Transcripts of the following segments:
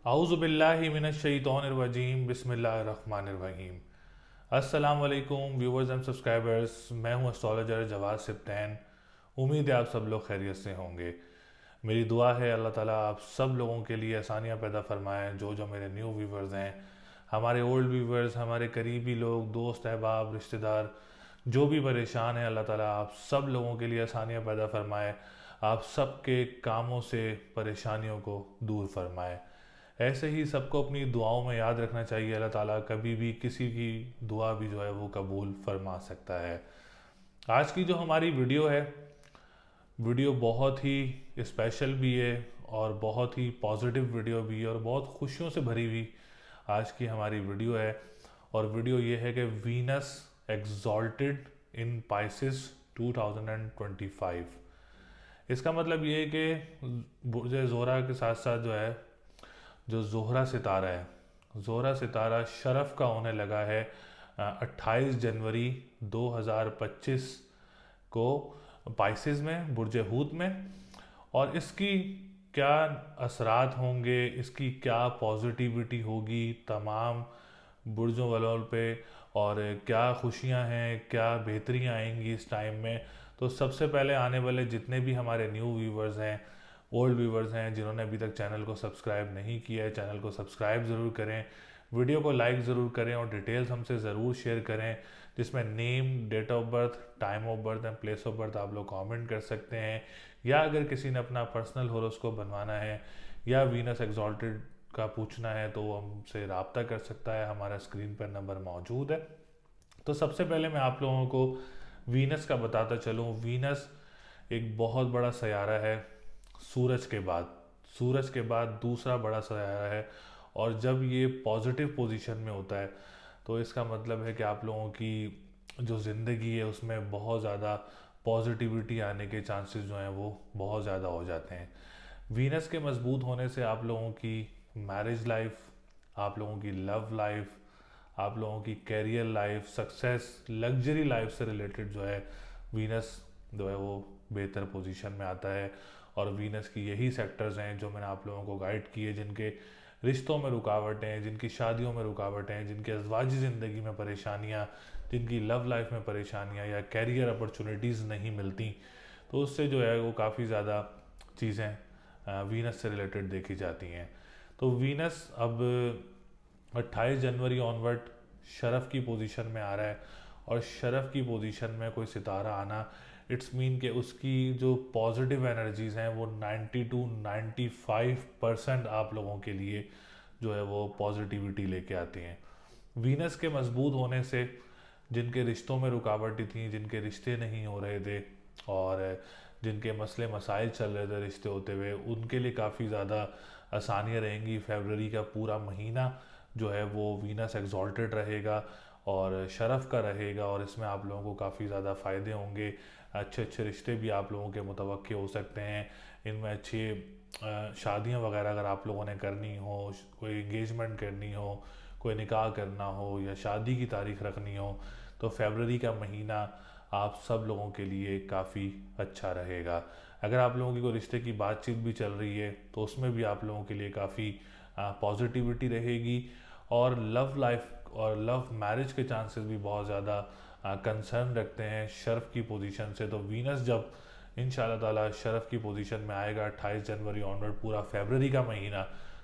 आउज़ुबिल्लाहि मिनश्शैतानिर्रजीम बिस्मिल्लाहिर्रहमानिर्रहीम। अस्सलाम वालेकुम व्यूवर्स एंड सब्सक्राइबर्स, मैं हूं एस्ट्रोलॉजर जवाद सिप्तैन। उम्मीद है आप सब लोग खैरियत से होंगे। मेरी दुआ है अल्लाह ताला आप सब लोगों के लिए आसानियां पैदा फरमाएं। जो मेरे न्यू व्यूवर्स हैं, हमारे ओल्ड व्यूवर्स, हमारे करीबी लोग, दोस्त अहबाब, रिश्तेदार जो भी परेशान हैं, अल्लाह ताला आप सब लोगों के लिए आसानियां पैदा फरमाए। आप सबके कामों से परेशानियों को दूर फरमाए। ऐसे ही सबको अपनी दुआओं में याद रखना चाहिए। अल्लाह ताला कभी भी किसी की दुआ भी जो है वो कबूल फरमा सकता है। आज की जो हमारी वीडियो है, वीडियो बहुत ही स्पेशल भी है और बहुत ही पॉजिटिव वीडियो भी है और बहुत खुशियों से भरी हुई आज की हमारी वीडियो है। और वीडियो ये है कि वीनस एग्जॉल्टेड इन पाइसिस 2025। इसका मतलब ये है कि बुर्ज ज़ोहरा के साथ साथ जो है, जो ज़ोहरा सितारा है, ज़ोहरा सितारा शरफ़ का होने लगा है 28 जनवरी 2025 को पाइसेस में, बुर्ज हूत में। और इसकी क्या असरात होंगे, इसकी क्या पॉजिटिविटी होगी तमाम बुर्जों वालों पे, और क्या खुशियां हैं, क्या बेहतरियां आएंगी इस टाइम में। तो सबसे पहले आने वाले जितने भी हमारे न्यू व्यूवर्स हैं, ओल्ड व्यूवर्स हैं, जिन्होंने अभी तक चैनल को सब्सक्राइब नहीं किया है, चैनल को सब्सक्राइब ज़रूर करें, वीडियो को लाइक ज़रूर करें और डिटेल्स हमसे ज़रूर शेयर करें, जिसमें name, date of birth, time of birth and place of birth आप लोग कमेंट कर सकते हैं। या अगर किसी ने अपना पर्सनल होरोस्कोप बनवाना है या वीनस एग्जॉल्टेड का पूछना है तो वो हमसे रब्ता कर सकता है। हमारा स्क्रीन पर नंबर मौजूद है। तो सबसे पहले मैं आप लोगों को वीनस का बताता चलूँ। वीनस एक बहुत बड़ा सयारा है। सूरज के बाद, सूरज के बाद दूसरा बड़ा सयारा है। और जब ये पॉजिटिव पोजीशन में होता है तो इसका मतलब है कि आप लोगों की जो ज़िंदगी है उसमें बहुत ज़्यादा पॉजिटिविटी आने के चांसेस जो हैं वो बहुत ज़्यादा हो जाते हैं। वीनस के मजबूत होने से आप लोगों की मैरिज लाइफ, आप लोगों की लव लाइफ, आप लोगों की career life, success, luxury life से रिलेटेड जो है वीनस जो है वो बेहतर पोजीशन में आता है। और वीनस की यही सेक्टर्स हैं जो मैंने आप लोगों को गाइड किए, जिनके रिश्तों में रुकावटें, जिनकी शादियों में रुकावटें, जिनके अज़वाजी ज़िंदगी में परेशानियाँ, जिनकी लव लाइफ में परेशानियाँ या कैरियर अपॉर्चुनिटीज़ नहीं मिलती, तो उससे जो है वो काफ़ी ज़्यादा चीज़ें वीनस से रिलेटेड देखी जाती हैं। तो वीनस अब 28 जनवरी ऑनवर्ड शरफ़ की पोजीशन में आ रहा है। और शरफ़ की पोजीशन में कोई सितारा आना, इट्स मीन कि उसकी जो पॉजिटिव एनर्जीज़ हैं वो 90 टू 95% आप लोगों के लिए जो है वो पॉजिटिविटी लेके आती हैं। वीनस के मजबूत होने से जिनके रिश्तों में रुकावटें थी, जिनके रिश्ते नहीं हो रहे थे और जिनके मसले मसाइल चल रहे थे रिश्ते होते हुए, उनके लिए काफ़ी ज़्यादा आसानियाँ रहेंगी। फेबररी का पूरा महीना जो है वो वीनस एग्जॉल्टेड रहेगा और शरफ़ का रहेगा और इसमें आप लोगों को काफ़ी ज़्यादा फ़ायदे होंगे। अच्छे अच्छे रिश्ते भी आप लोगों के मुतवक्के हो सकते हैं। इनमें अच्छी शादियाँ वगैरह अगर आप लोगों ने करनी हो, कोई इंगेजमेंट करनी हो, कोई निकाह करना हो या शादी की तारीख रखनी हो, तो फेबररी का महीना आप सब लोगों के लिए काफ़ी अच्छा रहेगा। अगर आप लोगों की कोई रिश्ते की बातचीत भी चल रही है तो उसमें भी आप लोगों के लिए काफ़ी पॉजिटिविटी रहेगी। और लव लाइफ और लव मैरिज के चांसेस भी बहुत ज़्यादा कंसर्न रखते हैं शर्फ की पोजीशन से। तो वीनस जब इंशाल्लाह ताला शर्फ की पोजीशन में आएगा 28 जनवरी ऑनवर्ड पूरा फेबररी का महीना,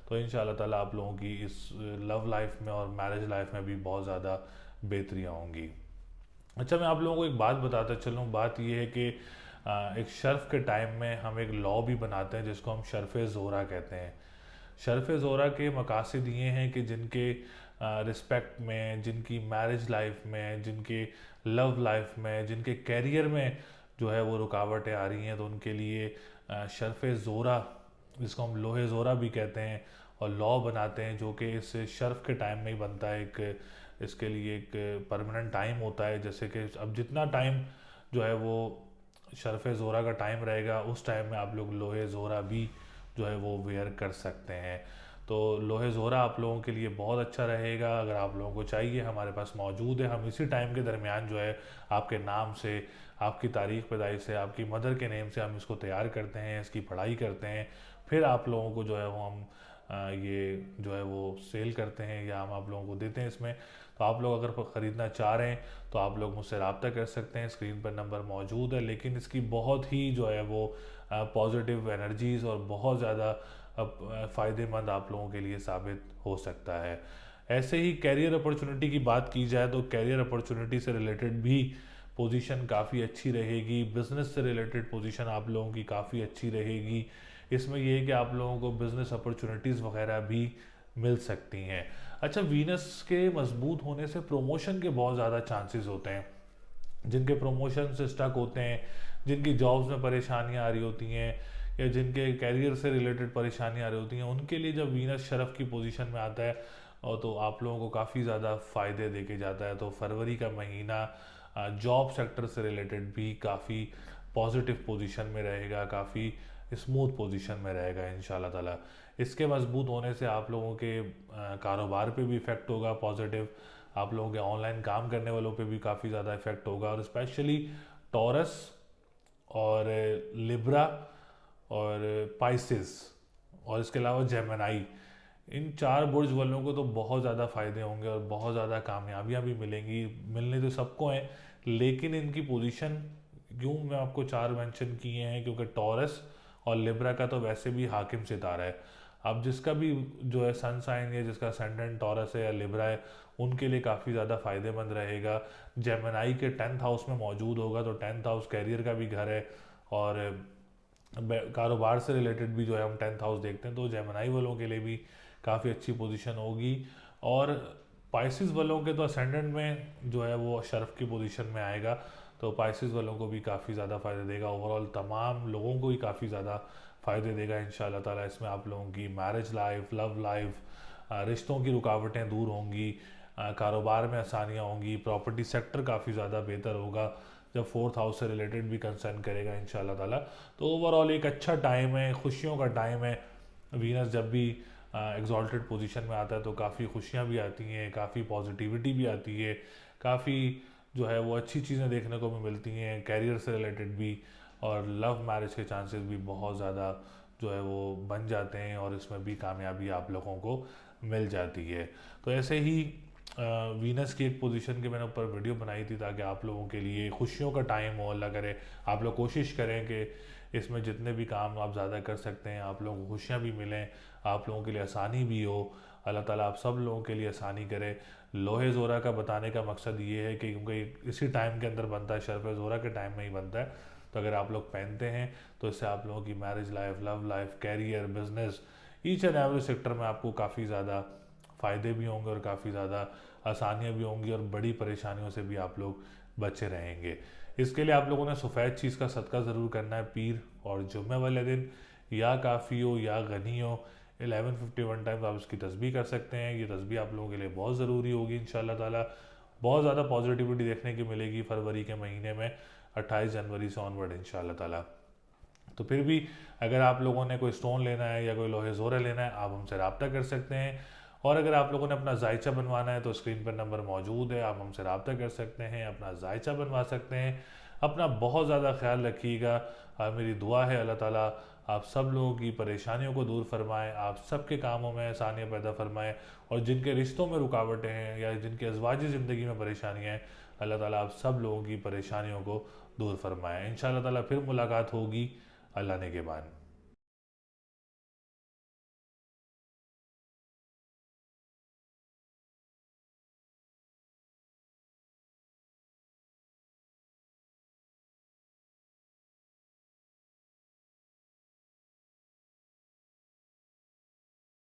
तो इंशाल्लाह ताला आप लोगों की इस लव लाइफ में और मैरिज लाइफ में भी बहुत ज़्यादा बेहतरियाँ होंगी। अच्छा, मैं आप लोगों को एक बात बताता चलूँ। बात यह है कि एक शर्फ के टाइम में हम एक लॉ भी बनाते हैं जिसको हम शर्फ़ ज़ोहरा कहते हैं। शर्फ़ ज़ोहरा के मकासद ये हैं कि जिनके रिस्पेक्ट में, जिनकी मैरिज लाइफ में, जिनके लव लाइफ में, जिनके कैरियर में जो है वो रुकावटें आ रही हैं, तो उनके लिए शर्फ़ ज़ोहरा, जिसको हम लोहे ज़ोहरा भी कहते हैं, और लॉ बनाते हैं जो कि इस शर्फ़ के टाइम में ही बनता है। एक इसके लिए एक परमानेंट टाइम होता है। जैसे कि अब जितना टाइम जो है वो शर्फ़ ज़ोहरा का टाइम रहेगा, उस टाइम में आप लोग लोहे ज़ोहरा भी जो है वो वेयर कर सकते हैं। तो लोहे ज़ोहरा आप लोगों के लिए बहुत अच्छा रहेगा। अगर आप लोगों को चाहिए, हमारे पास मौजूद है। हम इसी टाइम के दरमियान जो है आपके नाम से, आपकी तारीख़ पैदाइश से, आपकी मदर के नेम से हम इसको तैयार करते हैं, इसकी पढ़ाई करते हैं। फिर आप लोगों को जो है वो हम ये जो है वो सेल करते हैं या हम आप लोगों को देते हैं इसमें। तो आप लोग अगर ख़रीदना चाह रहे हैं तो आप लोग मुझसे रब्ता कर सकते हैं, स्क्रीन पर नंबर मौजूद है। लेकिन इसकी बहुत ही जो है वो पॉजिटिव एनर्जीज़ और बहुत ज़्यादा फ़ायदेमंद आप लोगों के लिए साबित हो सकता है। ऐसे ही कैरियर अपॉर्चुनिटी की बात की जाए तो कैरियर अपॉर्चुनिटी से रिलेटेड भी पोजीशन काफ़ी अच्छी रहेगी। बिज़नेस से रिलेटेड पोजीशन आप लोगों की काफ़ी अच्छी रहेगी। इसमें यह है कि आप लोगों को बिज़नेस अपॉर्चुनिटीज़ वगैरह भी मिल सकती हैं। अच्छा, वीनस के मजबूत होने से प्रमोशन के बहुत ज़्यादा चांसेस होते हैं। जिनके प्रमोशन से स्टक होते हैं, जिनकी जॉब्स में परेशानियां आ रही होती हैं या जिनके कैरियर से रिलेटेड परेशानियां आ रही होती हैं, उनके लिए जब वीनस शरफ की पोजीशन में आता है और तो आप लोगों को काफ़ी ज़्यादा फ़ायदे दे के जाता है। तो फरवरी का महीना जॉब सेक्टर से रिलेटेड भी काफ़ी पॉजिटिव पोजीशन में रहेगा, काफ़ी स्मूथ पोजीशन में रहेगा इंशाल्लाह ताला। इसके मजबूत होने से आप लोगों के कारोबार पे भी इफ़ेक्ट होगा पॉजिटिव, आप लोगों के ऑनलाइन काम करने वालों पे भी काफ़ी ज़्यादा इफेक्ट होगा। और स्पेशली टॉरस और लिब्रा और पाइसेस और इसके अलावा जेमिनी, इन 4 बुर्ज वालों को तो बहुत ज़्यादा फ़ायदे होंगे और बहुत ज़्यादा कामयाबियाँ भी मिलेंगी। मिलने तो सबको हैं, लेकिन इनकी पोजीशन क्यों मैं आपको 4 मेंशन किए हैं, क्योंकि टॉरस और लिब्रा का तो वैसे भी हाकिम सितारा है। अब जिसका भी जो है सन साइन या जिसका असेंडेंट टॉरस है या लिब्रा है, उनके लिए काफ़ी ज़्यादा फ़ायदेमंद रहेगा। जेमिनी के 10th हाउस में मौजूद होगा, तो 10th हाउस कैरियर का भी घर है और कारोबार से रिलेटेड भी जो है हम 10th हाउस देखते हैं, तो जेमिनी वालों के लिए भी काफ़ी अच्छी पोजीशन होगी। और पाइसिस वालों के तो असेंडेंट में जो है वो शर्फ की पोजीशन में आएगा, तो पाइसिस वालों को भी काफ़ी ज़्यादा फ़ायदा देगा। ओवरऑल तमाम लोगों को ही काफ़ी ज़्यादा फ़ायदे देगा इंशाल्लाह ताला। इसमें आप लोगों की मैरिज लाइफ, लव लाइफ, रिश्तों की रुकावटें दूर होंगी, कारोबार में आसानियाँ होंगी, प्रॉपर्टी सेक्टर काफ़ी ज़्यादा बेहतर होगा जब 4th हाउस से रिलेटेड भी कंसर्न करेगा इंशाल्लाह ताला। तो ओवरऑल एक अच्छा टाइम है, खुशियों का टाइम है। वीनस जब भी एग्जॉल्टेड पोजीशन में आता है तो काफ़ी खुशियाँ भी आती हैं, काफ़ी पॉजिटिविटी भी आती है, काफ़ी जो है वो अच्छी चीज़ें देखने को भी मिलती हैं, कैरियर से रिलेटेड भी, और लव मैरिज के चांसेस भी बहुत ज़्यादा जो है वो बन जाते हैं और इसमें भी कामयाबी आप लोगों को मिल जाती है। तो ऐसे ही वीनस की एक पोजीशन की मैंने ऊपर वीडियो बनाई थी ताकि आप लोगों के लिए खुशियों का टाइम हो। अल्लाह करे आप लोग कोशिश करें कि इसमें जितने भी काम आप ज़्यादा कर सकते हैं, आप लोगों को खुशियाँ भी मिलें, आप लोगों के लिए आसानी भी हो। अल्लाह ताला आप सब लोगों के लिए आसानी करे। लोहे ज़ोरा का बताने का मकसद ये है कि क्योंकि इसी टाइम के अंदर बनता है, शर्फ़ ज़ोरा के टाइम में ही बनता है, तो अगर आप लोग पहनते हैं तो इससे आप लोगों की marriage life, love life, career, business, each and every sector में आपको काफ़ी ज़्यादा फ़ायदे भी होंगे और काफ़ी ज़्यादा आसानियाँ भी होंगी और बड़ी परेशानियों से भी आप लोग बचे रहेंगे। इसके लिए आप लोगों ने सफ़ेद चीज़ का सदका ज़रूर करना है। पीर और जुम्मे वाले दिन या काफ़ी हो या गनी हो, 1151 टाइम्स आप इसकी तस्बीह कर सकते हैं। ये तस्बीह आप लोगों के लिए बहुत ज़रूरी होगी इंशाल्लाह ताला। बहुत ज़्यादा पॉजिटिविटी देखने की मिलेगी फरवरी के महीने में, 28 जनवरी से ऑनवर्ड इंशाल्लाह ताला। तो फिर भी अगर आप लोगों ने कोई स्टोन लेना है या कोई लोहे ज़ोरा लेना है, आप हमसे रब्ता कर सकते हैं। और अगर आप लोगों ने अपना जायचा बनवाना है तो स्क्रीन पर नंबर मौजूद है, आप हमसे रब्ता कर सकते हैं, अपना जायचा बनवा सकते हैं। अपना बहुत ज़्यादा ख्याल रखिएगा। मेरी दुआ है अल्लाह ताला आप सब लोगों की परेशानियों को दूर फरमाएँ, आप सबके कामों में आसानियाँ पैदा फरमाएँ, और जिनके रिश्तों में रुकावटें हैं या जिनके अज़वाजी ज़िंदगी में परेशानियाँ हैं, अल्लाह ताला आप सब लोगों की परेशानियों को दूर फरमाएँ। इंशाअल्लाह ताला फिर मुलाकात होगी। अल्लाह ने के बाद।